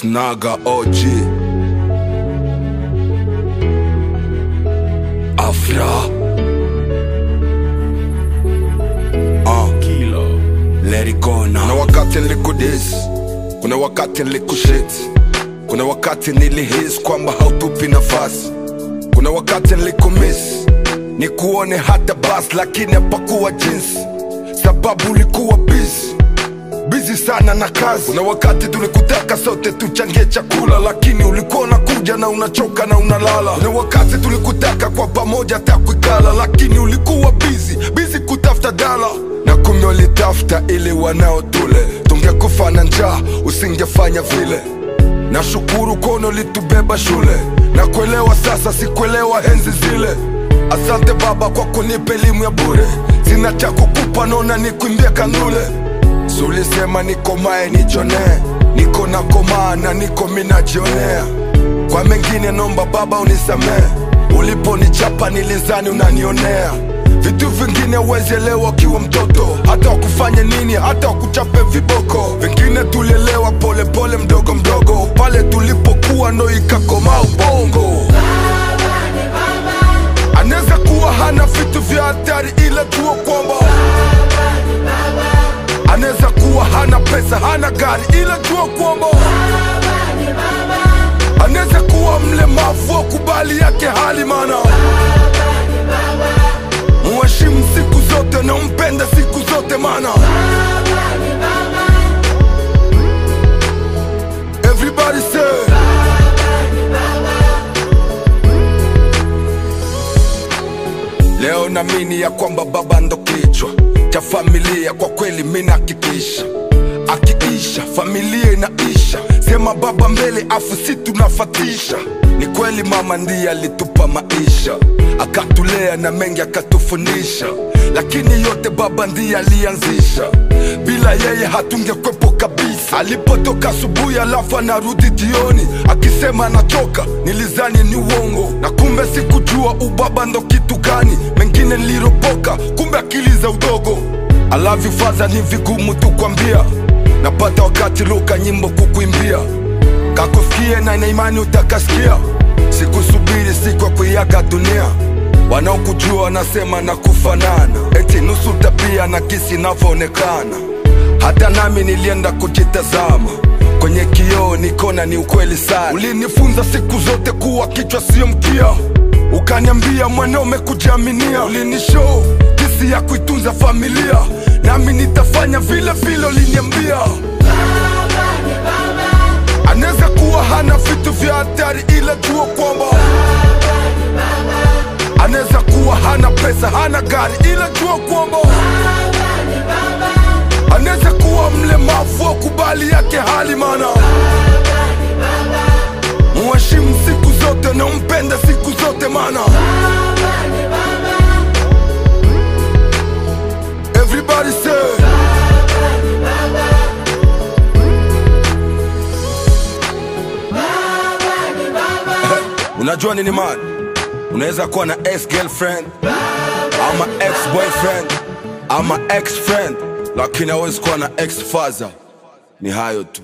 Snaga OG Afra Kilo Let it go now. Kuna wakati nilikudis, kuna wakati nilikushit, kuna wakati nilihis kwamba hautupi nafasi, kuna wakati nilikumiss nikuone hata bas, lakini hapakuwa jinsi sababu ulikuwa busy sana na kazi. Kuna wakati tulikutaka sote tuchangie chakula, lakini ulikuwa unakuja na unachoka na unalala. Kuna wakati tulikutaka kwa pamoja takuikala, lakini ulikuwa busy kutafuta dala, na kumbe ulitafuta ili wanao tule. Tungekufa na njaa usingefanya vile. Na shukuru kono litubeba shule, na kuelewa sasa sikuelewa enzi zile. Asante baba kwa kunipa elimu ya bure, sina cha kukupa nona nikuimbia kanule. Sulisema niko mae nijone, niko na komaa na niko minajionea. Kwa mengine nomba baba unisamee, ulipo nichapa nilizani unanionea. Vitu vingine uwezi elewa kiwa mtoto, hata wakufanya nini, hata wakuchape viboko. Vingine tulielewa pole pole mdogo mdogo, pale tulipokuwa ndo ikakoma ubongo. Aneza kuwa hana vitu vya hatari ila jua kwamba aneza kuwa hana pesa, hana gari ila jua kwamba aneza kuwa mlemavu wa kubali yake hali mana. Muheshimu siku zote na umpende siku zote mana. Everybody say leo naamini ya kwamba baba ndo kichwa cha familia. Kwa kweli mina hakikisha akiisha familia inaisha. Sema baba mbele afu si tunafatisha. Ni kweli mama ndiye alitupa maisha, akatulea na mengi akatufundisha, lakini yote baba ndiye alianzisha. Bila yeye hatungekwepo kabisa. Alipotoka asubuhi alafu anarudi jioni akisema anachoka, nilizani ni uongo, na kumbe sikujua ubaba ndo kitu gani. Mengine niliropoka, kumbe akili za udogo. I love you father ni vigumu tu kwambia, napata wakati luka nyimbo kukuimbia. Kakusikie na ina imani utakasikia, sikusubiri siku kuiaga dunia. Wanaokujua wanasema na kufanana, eti nusu tabia na kisi inavyoonekana. Hata nami nilienda kujitazama kwenye kioo, nikona ni ukweli sana. Ulinifunza siku zote kuwa kichwa sio mkia, ukaniambia mwanaume kujiaminia. Ulinishow kisi ya kuitunza familia, nami nitafanya vile vile uliniambia. Aneza kuwa hana vitu vya hatari ila jua kwamba aneza kuwa hana pesa, hana gari ila jua kwamba aneza kuwa mlemavu wa kubali yake hali mana. Muheshimu siku zote na umpende siku zote mana. Everybody say unajua nini man? Unaweza kuwa na ex-girlfriend ama ex-boyfriend ama ex-friend, lakini hawezi kuwa na ex-father. Ni hayo tu.